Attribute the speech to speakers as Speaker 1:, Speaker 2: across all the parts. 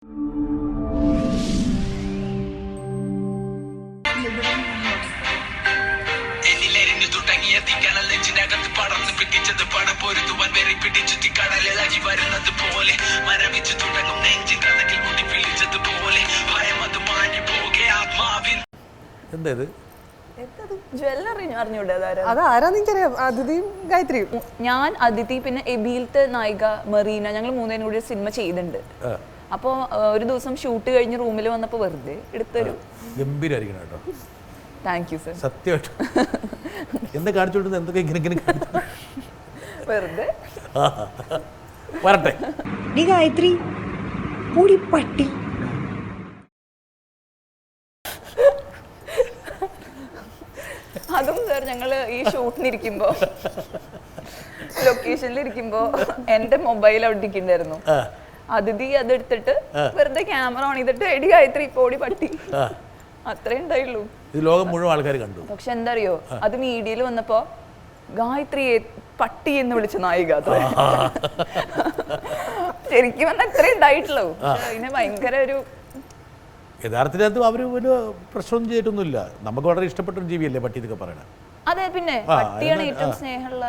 Speaker 1: ഞാൻ അതിഥി പിന്നെ എബിയിലത്തെ നായിക മെറീന ഞങ്ങൾ മൂന്നേനും കൂടി സിനിമ ചെയ്തിട്ടുണ്ട്. അപ്പോൾ ഒരു ദിവസം ഷൂട്ട് കഴിഞ്ഞ് റൂമിൽ വന്നപ്പോൾ വെറുതെ എടുത്തൊരു
Speaker 2: ഗംഭീരായിരിക്കണം കേട്ടോ.
Speaker 1: Thank you sir.
Speaker 2: സത്യമായിട്ട് എന്താ കാണിച്ചോണ്ട് എന്തൊക്കെ ഇങ്ങനെ
Speaker 1: വെറുതെ
Speaker 2: വരട്ടെ.
Speaker 3: നീ ഗായത്രി പൂടി പട്ടി.
Speaker 1: അതും സാർ ഞങ്ങൾ ഈ ഷൂട്ടിനിരിക്കുമ്പോ ലൊക്കേഷനിലിരിക്കുമ്പോ എന്റെ മൊബൈൽ അവിടെ ഇരിക്കണ്ടായിരുന്നു. അതിഥി അതെടുത്തിട്ട് വെറുതെ ക്യാമറ ഓൺ ചെയ്തിട്ട് എടി ഗായത്രി പോടി പട്ടി അത്രേ ഉണ്ടായുള്ളൂ.
Speaker 2: ഇത് ലോകം മുഴുവൻ ആൾക്കാർ കണ്ടു.
Speaker 1: പക്ഷെ എന്താ അറിയോ, അത് മീഡിയയിൽ വന്നപ്പോ ഗായത്രിയെ പട്ടി എന്ന് വിളിച്ച നായിക ശരിക്കും വന്ന അത്രേ ഉണ്ടായിട്ടുള്ളൂ. അതിന് ഭയങ്കര ഒരു
Speaker 2: യഥാർത്ഥത്തിൽ അവർ ഒരു പ്രശ്നമൊന്നും ചെയ്തിട്ടൊന്നുമില്ല. നമുക്ക് വളരെ ഇഷ്ടപ്പെട്ട ഒരു ജീവിയല്ലേ പട്ടി എന്നൊക്കെ പറയണേ.
Speaker 1: അതെ, പിന്നെ പട്ടിയാണ് ഏറ്റവും സ്നേഹമുള്ള.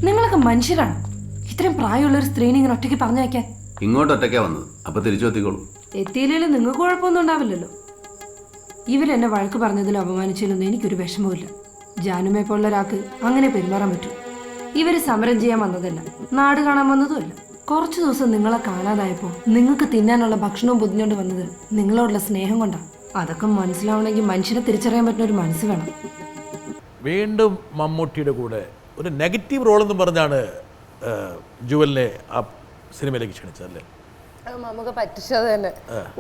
Speaker 3: നിങ്ങളൊക്കെ മനുഷ്യരാണ്. ഇത്രയും പ്രായമുള്ള ഒരു സ്ത്രീനെ ഇങ്ങനെ ഒറ്റയ്ക്ക് പറഞ്ഞു വയ്ക്കാൻ.
Speaker 4: ഇങ്ങോട്ട് ഒറ്റയ്ക്കാ വന്നത്, അപ്പൊ തിരിച്ചു എത്തിക്കോളൂ.
Speaker 3: എത്തിയില്ലേലും നിങ്ങൾക്ക് കുഴപ്പമൊന്നും ഉണ്ടാവില്ലല്ലോ. ഇവരെന്നെ വഴക്ക് പറഞ്ഞതിലും അപമാനിച്ചതിലൊന്നും എനിക്കൊരു വിഷമവുമില്ല. ജാനുമേ പോലുള്ള ഒരാൾക്ക് അങ്ങനെ പെരുമാറാൻ പറ്റും. ഇവര് സമരം ചെയ്യാൻ വന്നതല്ല, നാട് കാണാൻ വന്നതുമല്ല. കുറച്ചു ദിവസം നിങ്ങളെ കാണാതായപ്പോൾ നിങ്ങൾക്ക് തിന്നാനുള്ള ഭക്ഷണവും പൊതിഞ്ഞുകൊണ്ട് വന്നത് നിങ്ങളോടുള്ള സ്നേഹം കൊണ്ടാണ്. അതൊക്കെ മനസ്സിലാവണമെങ്കിൽ മനുഷ്യനെ തിരിച്ചറിയാൻ പറ്റുന്ന ഒരു മനസ്സ് വേണം.
Speaker 2: വീണ്ടും മമ്മൂട്ടിയുടെ കൂടെ ഒരു നെഗറ്റീവ് റോൾ എന്നും പറഞ്ഞാണ് ജുവലിനെ ആ സിനിമയിലേക്ക് ക്ഷണിച്ചതല്ലേ?
Speaker 5: നമുക്ക് പറ്റിച്ചത് തന്നെ.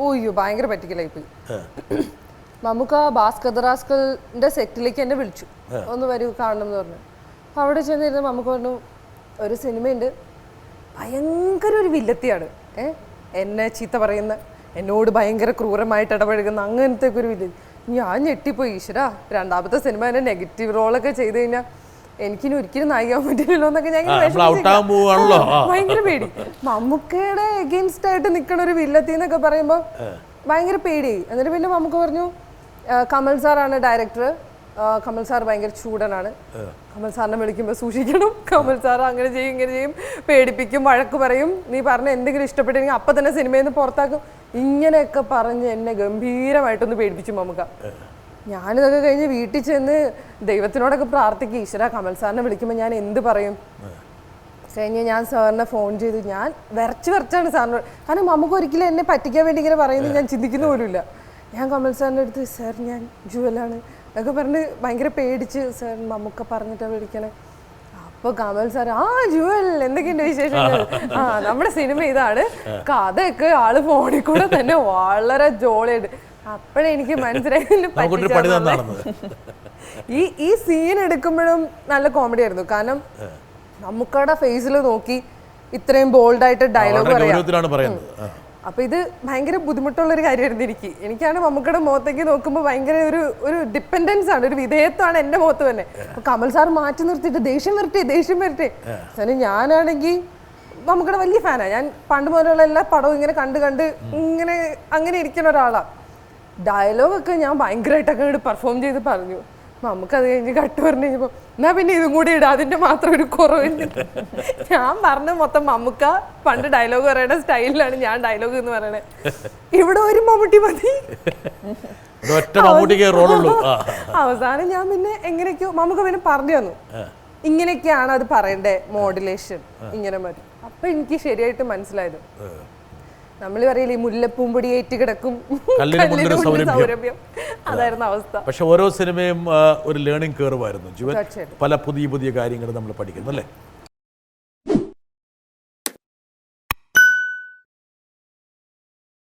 Speaker 5: ഓയ്യോ ഭയങ്കര പറ്റിക്കലായി പോയി. നമുക്ക് ഭാസ്കറിന്റെ സെറ്റിലേക്ക് എന്നെ വിളിച്ചു, ഒന്ന് വരൂ കാണണം എന്ന് പറഞ്ഞു. അപ്പോൾ അവിടെ ചെന്നിരുന്ന് നമുക്ക് പറഞ്ഞു ഒരു സിനിമയുണ്ട്, ഭയങ്കര ഒരു വില്ലത്തിയാണ്, എന്നെ ചീത്ത പറയുന്ന, എന്നോട് ഭയങ്കര ക്രൂരമായിട്ട് ഇടപഴകുന്ന അങ്ങനത്തെ ഒരു വില്ലത്തി. ഞാൻ ഞെട്ടിപ്പോയി. ഈശ്വരാ, രണ്ടാമത്തെ സിനിമ എന്നെ നെഗറ്റീവ് റോളൊക്കെ ചെയ്ത് കഴിഞ്ഞാൽ എനിക്കിനി ഒരിക്കലും നായിക്കാൻ പറ്റില്ലല്ലോ എന്നൊക്കെ ഞാൻ ഭയങ്കര പേടി. മമ്മൂക്കയുടെ എഗെയിൻസ്റ്റ് ആയിട്ട് നിൽക്കണ ഒരു വില്ലത്തി എന്നൊക്കെ പറയുമ്പോൾ ഭയങ്കര പേടിയായി. എന്നിട്ട് പിന്നെ മമ്മൂക്ക പറഞ്ഞു കമൽ സാറാണ് ഡയറക്ടർ, കമൽ സാർ ഭയങ്കര ചൂടനാണ്, കമൽ സാറിനെ വിളിക്കുമ്പോൾ സൂക്ഷിക്കണം, കമൽ സാർ അങ്ങനെ ചെയ്യും ഇങ്ങനെ ചെയ്യും, പേടിപ്പിക്കും, വഴക്ക് പറയും, നീ പറഞ്ഞ എന്തെങ്കിലും ഇഷ്ടപ്പെട്ടെങ്കിൽ അപ്പം തന്നെ സിനിമയിൽ നിന്ന് പുറത്താക്കും, ഇങ്ങനെയൊക്കെ പറഞ്ഞ് എന്നെ ഗംഭീരമായിട്ടൊന്ന് പേടിപ്പിച്ചു മമ്മൂക്ക. ഞാനിതൊക്കെ കഴിഞ്ഞ് വീട്ടിൽ ചെന്ന് ദൈവത്തിനോടൊക്കെ പ്രാർത്ഥിക്കും, ഈശ്വര കമൽ സാറിനെ വിളിക്കുമ്പോൾ ഞാൻ എന്ത് പറയും. കഴിഞ്ഞ് ഞാൻ സാറിനെ ഫോൺ ചെയ്ത് ഞാൻ വിറച്ചാണ് സാറിനോട്, കാരണം നമുക്ക് ഒരിക്കലും എന്നെ പറ്റിക്കാൻ വേണ്ടി ഇങ്ങനെ പറയുന്നത് ഞാൻ ചിന്തിക്കുന്ന പോലുമില്ല. ഞാൻ കമൽ സാറിൻ്റെ അടുത്ത് സാർ ഞാൻ ജുവലാണ് എന്നൊക്കെ പറഞ്ഞ് ഭയങ്കര പേടിച്ച്, സാർ മമ്മൂക്ക പറഞ്ഞിട്ടാണ് വിളിക്കണേ. അപ്പോൾ കമൽ സാർ ആ ജുവൽ എന്തൊക്കെയുണ്ട് വിശേഷങ്ങൾ, ആ നമ്മുടെ സിനിമ ഇതാണ്, കഥയൊക്കെ ആള് ഫോണിൽ കൂടെ തന്നെ വളരെ ജോളിയായിട്ട്. അപ്പോഴേ എനിക്ക് മനസ്സിലായി ഈ സീൻ എടുക്കുമ്പോഴും നല്ല കോമഡി ആയിരുന്നു. കാരണം മമ്മൂക്കയുടെ ഫേസിൽ നോക്കി ഇത്രയും ബോൾഡായിട്ട് ഡയലോഗ് പറയാം. അപ്പൊ ഇത് ഭയങ്കര ബുദ്ധിമുട്ടുള്ളൊരു കാര്യമായിരുന്നു എനിക്കാണ് മമ്മൂക്കയുടെ മുഖത്തേക്ക് നോക്കുമ്പോൾ ഭയങ്കര ഒരു ഡിപ്പെൻഡൻസ് ആണ്, ഒരു വിധേയത്വമാണ് എൻ്റെ മുഖത്ത് തന്നെ. അപ്പൊ കമൽ സാർ മാറ്റി നിർത്തിയിട്ട് ദേഷ്യം വരട്ടെ. ഞാനാണെങ്കിൽ മമ്മൂക്കയുടെ വലിയ ഫാനാണ്. ഞാൻ പണ്ട് മുതലുള്ള എല്ലാ പടവും ഇങ്ങനെ കണ്ട് ഇങ്ങനെ അങ്ങനെ ഇരിക്കുന്ന ഒരാളാണ്. ഡയലോഗൊക്കെ ഞാൻ ഭയങ്കരമായിട്ടൊക്കെ പെർഫോം ചെയ്ത് പറഞ്ഞു. നമുക്ക് അത് കഴിഞ്ഞ് കട്ട് പറഞ്ഞു കഴിഞ്ഞപ്പോ എന്നാ പിന്നെ ഇതും കൂടി ഇടാം, അതിന്റെ മാത്രം ഒരു കുറവില്ല. ഞാൻ പറഞ്ഞ മൊത്തം മമ്മൂക്ക പണ്ട് ഡയലോഗ് പറയണ സ്റ്റൈലിലാണ് ഞാൻ ഡയലോഗ് എന്ന് പറയണേ. ഇവിടെ ഒരു മമ്മൂട്ടി മതി. അവസാനം ഞാൻ പിന്നെ എങ്ങനെയൊക്കെയോ മമ്മൂക്ക പിന്നെ പറഞ്ഞു തന്നു, ഇങ്ങനെയൊക്കെയാണ് അത് പറയണ്ടേ, മോഡുലേഷൻ ഇങ്ങനെ മതി. അപ്പൊ എനിക്ക് ശരിയായിട്ട് മനസ്സിലായത്. നമ്മൾ പറയില്ലേ മുല്ലപ്പൂമ്പൊടി ഏറ്റ് കിടക്കും സൗരഭ്യം, അതായിരുന്നു അവസ്ഥ.
Speaker 2: പക്ഷെ ഓരോ സിനിമയും ഒരു ലേണിംഗ് കർവ് ആയിരുന്നു. പല പുതിയ കാര്യങ്ങൾ നമ്മൾ പഠിക്കുന്നു അല്ലേ?